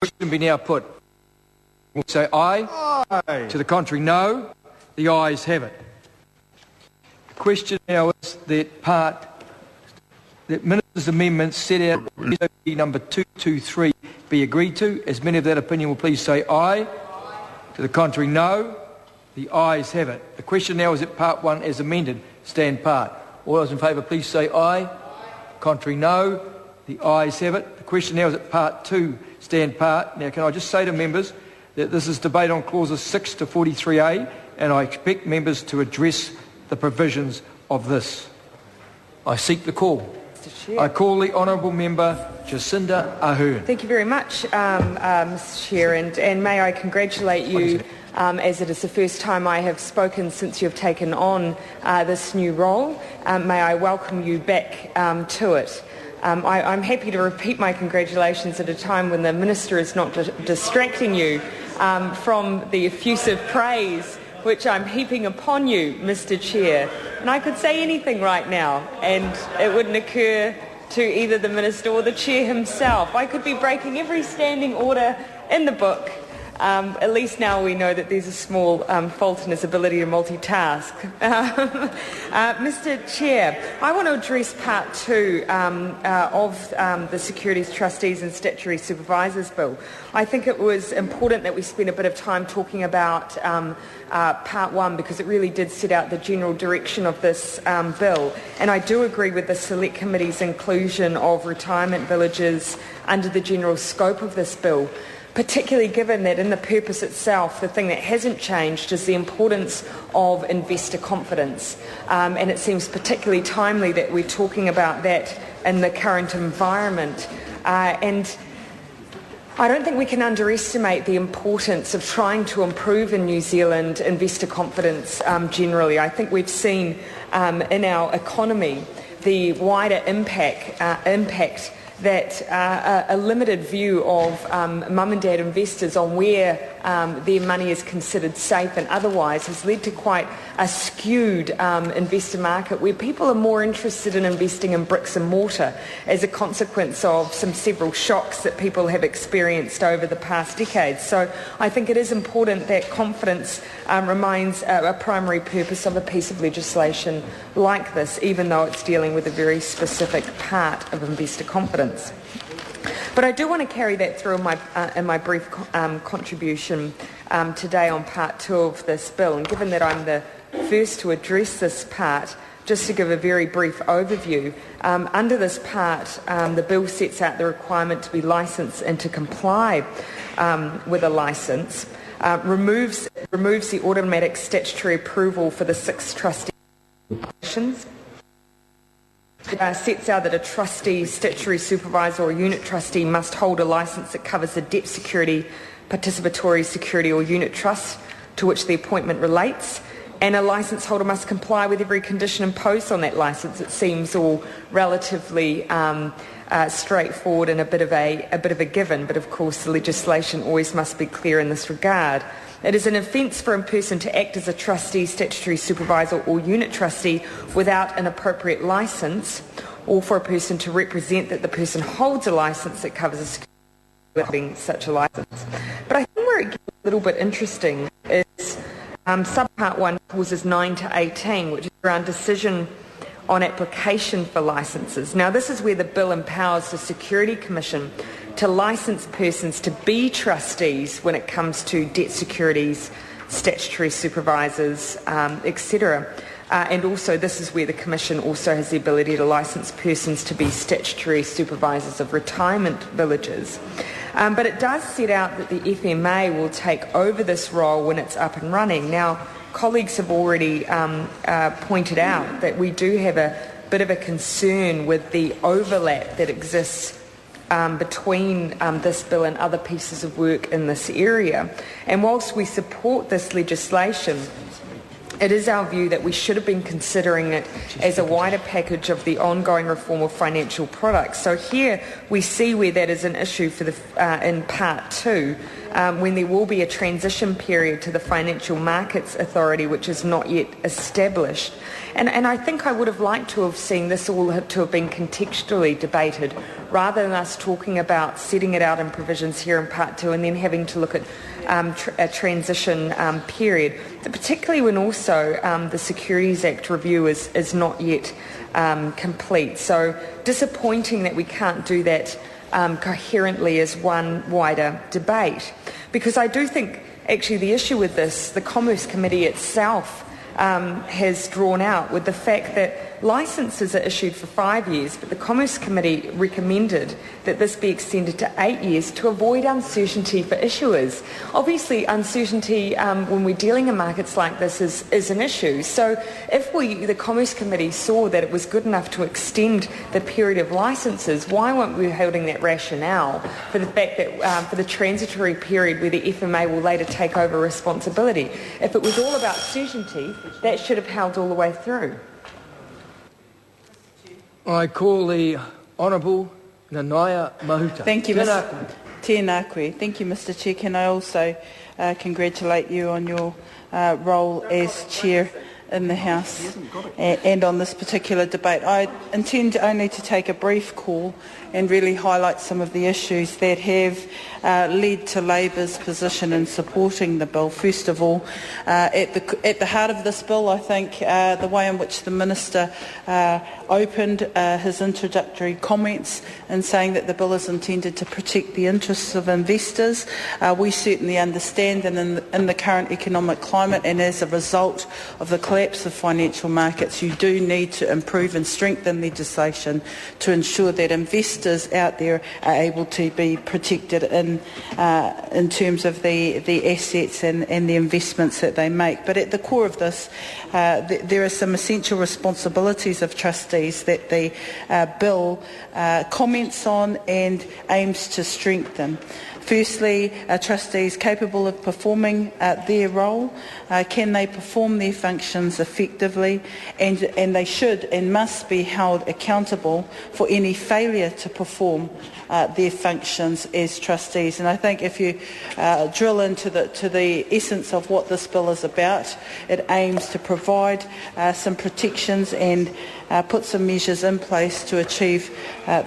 Question be now put. We'll say aye. Aye. To the contrary, no. The ayes have it. The question now is that Minister's amendments set out number 223 be agreed to. As many of that opinion will please say aye. To the contrary, no. The ayes have it. The question now is that Part 1 as amended stand part. All those in favour please say aye. Contrary, no. The ayes have it. The question now is that Part 2 stand part. Now can I just say to members that this is debate on clauses 6 to 43A, and I expect members to address the provisions of this. I seek the call. I call the Honourable Member Jacinda Ahern. Thank you very much, Mr Chair, and may I congratulate you as it is the first time I have spoken since you have taken on this new role. May I welcome you back to it. I'm happy to repeat my congratulations at a time when the Minister is not distracting you from the effusive praise which I'm heaping upon you, Mr Chair. And I could say anything right now and it wouldn't occur to either the Minister or the Chair himself. I could be breaking every standing order in the book. At least now we know that there's a small fault in his ability to multitask. Mr Chair, I want to address Part 2 of the Securities, Trustees and Statutory Supervisors Bill. I think it was important that we spent a bit of time talking about Part 1 because it really did set out the general direction of this bill. And I do agree with the Select Committee's inclusion of retirement villages under the general scope of this bill, particularly given that in the purpose itself, the thing that hasn't changed is the importance of investor confidence. And it seems particularly timely that we're talking about that in the current environment. And I don't think we can underestimate the importance of trying to improve in New Zealand investor confidence generally. I think we've seen in our economy the wider impact that a limited view of mum and dad investors on where their money is considered safe and otherwise has led to quite a skewed investor market where people are more interested in investing in bricks and mortar as a consequence of several shocks that people have experienced over the past decades. So I think it is important that confidence remains a primary purpose of a piece of legislation like this, even though it's dealing with a very specific part of investor confidence. But I do want to carry that through in my brief contribution today on Part 2 of this bill. And given that I'm the first to address this part, just to give a very brief overview, under this part, the bill sets out the requirement to be licensed and to comply with a licence, removes the automatic statutory approval for the 6 trustee positions. Sets out that a trustee, statutory supervisor or unit trustee must hold a licence that covers the debt security, participatory security or unit trust to which the appointment relates, and a licence holder must comply with every condition imposed on that licence. It seems all relatively straightforward and a bit of a given, but of course the legislation always must be clear in this regard. It is an offence for a person to act as a trustee, statutory supervisor or unit trustee without an appropriate licence, or for a person to represent that the person holds a licence that covers a security without having such a licence. But I think where it gets a little bit interesting is subpart 1 clauses 9 to 18, which is around decision on application for licences. Now this is where the bill empowers the Security Commission to licence persons to be trustees when it comes to debt securities, statutory supervisors, etc. And also this is where the Commission also has the ability to licence persons to be statutory supervisors of retirement villages. But it does set out that the FMA will take over this role when it's up and running. Now, colleagues have already pointed out that we do have a bit of a concern with the overlap that exists between this bill and other pieces of work in this area. And whilst we support this legislation, it is our view that we should have been considering it as a wider package of the ongoing reform of financial products. So here we see where that is an issue for in Part 2, when there will be a transition period to the Financial Markets Authority, which is not yet established. And I think I would have liked to have seen this all to have been contextually debated, rather than us talking about setting it out in provisions here in Part 2 and then having to look at a transition period, particularly when also the Securities Act review is not yet complete. So disappointing that we can't do that coherently as one wider debate. Because I do think actually the issue with this, the Commerce Committee itself has drawn out with the fact that licences are issued for 5 years, but the Commerce Committee recommended that this be extended to 8 years to avoid uncertainty for issuers. Obviously, uncertainty when we're dealing in markets like this is an issue. So if the Commerce Committee saw that it was good enough to extend the period of licences, why weren't we holding that rationale for the fact that for the transitory period where the FMA will later take over responsibility? If it was all about certainty, that should have held all the way through. I call the Honourable Nanaia Mahuta. Thank you, Tēnā koe. Thank you, Mr. Chair. Can I also congratulate you on your role as Chair in the House and on this particular debate. I intend only to take a brief call and really highlight some of the issues that have led to Labour's position in supporting the bill. First of all, at the heart of this bill, I think the way in which the Minister opened his introductory comments in saying that the bill is intended to protect the interests of investors. We certainly understand, and in the current economic climate and as a result of the collapse of financial markets, you do need to improve and strengthen legislation to ensure that investors out there are able to be protected in terms of the assets and the investments that they make. But at the core of this, there are some essential responsibilities of trustees that the bill comments on and aims to strengthen. Firstly, trustees capable of performing their role, can they perform their functions effectively, and they should and must be held accountable for any failure to perform their functions as trustees. And I think if you drill into the essence of what this bill is about, it aims to provide some protections and put some measures in place to achieve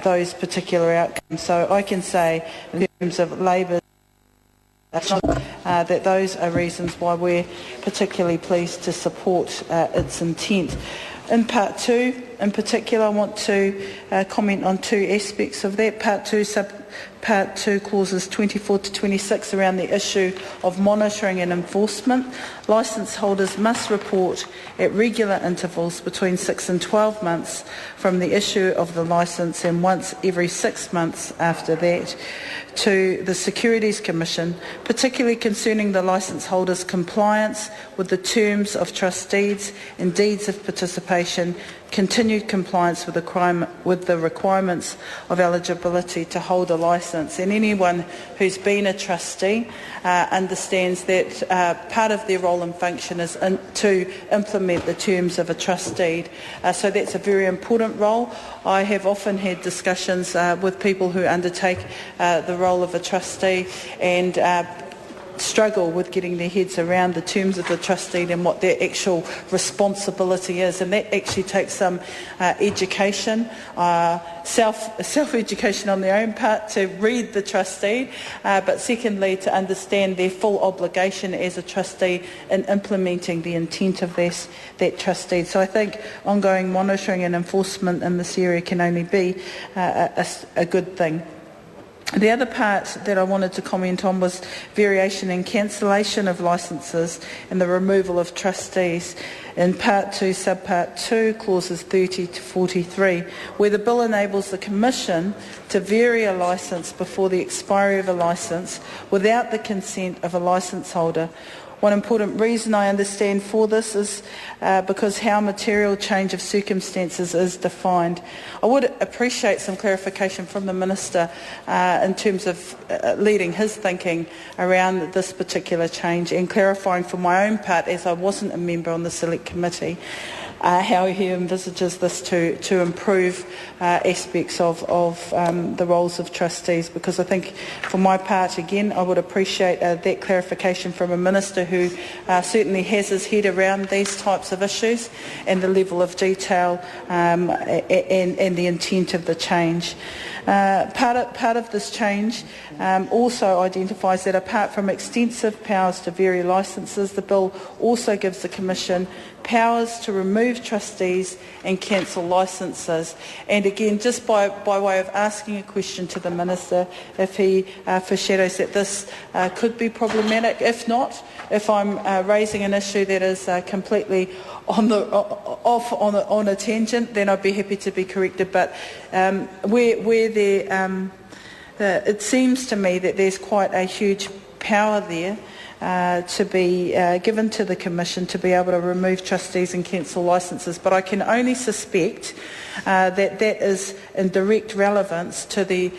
those particular outcomes. So I can say, in terms of Labor, that those are reasons why we're particularly pleased to support its intent. In Part 2, in particular, I want to comment on two aspects of that. Part 2, clauses 24 to 26 around the issue of monitoring and enforcement. Licence holders must report at regular intervals between 6 and 12 months from the issue of the licence and once every 6 months after that to the Securities Commission, particularly concerning the licence holders' compliance with the terms of trustees and deeds of participation, continued compliance with the requirements of eligibility to hold a licence. And anyone who's been a trustee understands that part of their role and function is to implement the terms of a trustee. So that's a very important role. I have often had discussions with people who undertake the role of a trustee and struggle with getting their heads around the terms of the trustee and what their actual responsibility is, and that actually takes some education, self-education on their own part to read the trustee, but secondly to understand their full obligation as a trustee in implementing the intent of that trustee. So I think ongoing monitoring and enforcement in this area can only be a good thing. The other part that I wanted to comment on was variation and cancellation of licences and the removal of trustees in Part 2, Subpart 2, clauses 30 to 43, where the bill enables the Commission to vary a licence before the expiry of a licence without the consent of a licence holder. One important reason I understand for this is because how material change of circumstances is defined. I would appreciate some clarification from the Minister in terms of leading his thinking around this particular change and clarifying for my own part, as I wasn't a member on the Select Committee, how he envisages this to improve aspects of the roles of trustees, because I think for my part, again, I would appreciate that clarification from a minister who certainly has his head around these types of issues and the level of detail and the intent of the change. Part of this change also identifies that apart from extensive powers to vary licences, the bill also gives the Commission powers to remove trustees and cancel licences. And again, just by way of asking a question to the Minister, if he foreshadows that this could be problematic. If not, if I'm raising an issue that is completely on a tangent, then I'd be happy to be corrected. But where there, it seems to me that there's quite a huge power there to be given to the Commission to be able to remove trustees and cancel licences. But I can only suspect that is in direct relevance to the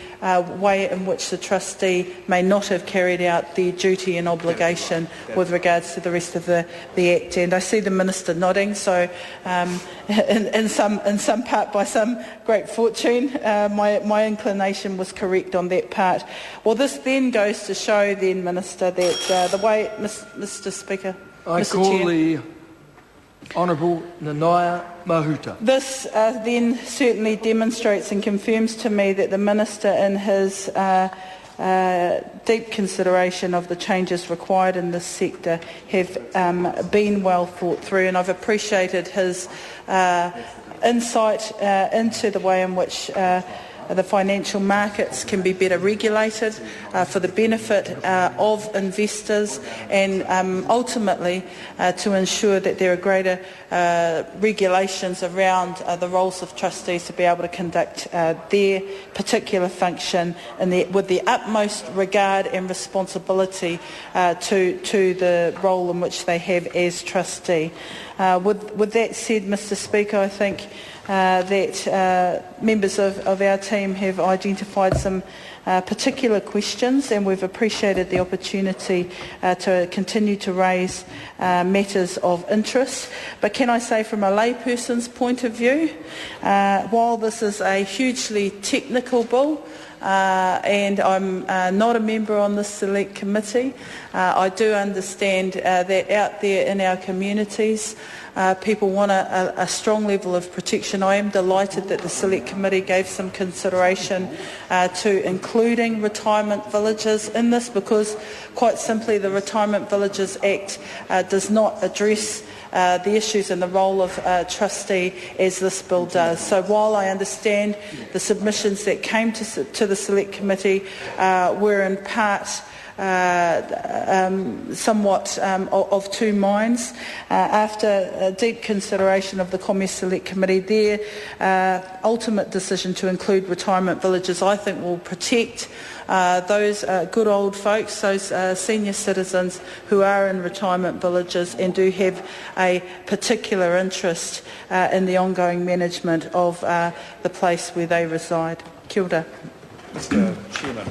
way in which the trustee may not have carried out their duty and obligation with regards to the rest of the Act. And I see the Minister nodding, so in some part by some great fortune, my inclination was correct on that part. Well, this then goes to show then, Minister, that the way, Mr Speaker, I Mr. call Chair, the Honourable Nanaia Mahuta. This then certainly demonstrates and confirms to me that the Minister, in his deep consideration of the changes required in this sector, have been well thought through, and I've appreciated his insight into the way in which the financial markets can be better regulated for the benefit of investors, and ultimately to ensure that there are greater regulations around the roles of trustees to be able to conduct their particular function with the utmost regard and responsibility to the role in which they have as trustee. With that said, Mr Speaker, I think that members of our team have identified some particular questions, and we've appreciated the opportunity to continue to raise matters of interest. But can I say, from a layperson's point of view, while this is a hugely technical bill, and I'm not a member on this select committee, I do understand that out there in our communities people want a strong level of protection. I am delighted that the select committee gave some consideration to including retirement villages in this, because quite simply the Retirement Villages Act does not address the issues and the role of trustee as this bill does. So while I understand the submissions that came to the select committee were in part somewhat of two minds, after deep consideration of the Commerce Select Committee, their ultimate decision to include retirement villages, I think, will protect those good old folks, those senior citizens who are in retirement villages and do have a particular interest in the ongoing management of the place where they reside. Kia ora. Mr Chairman.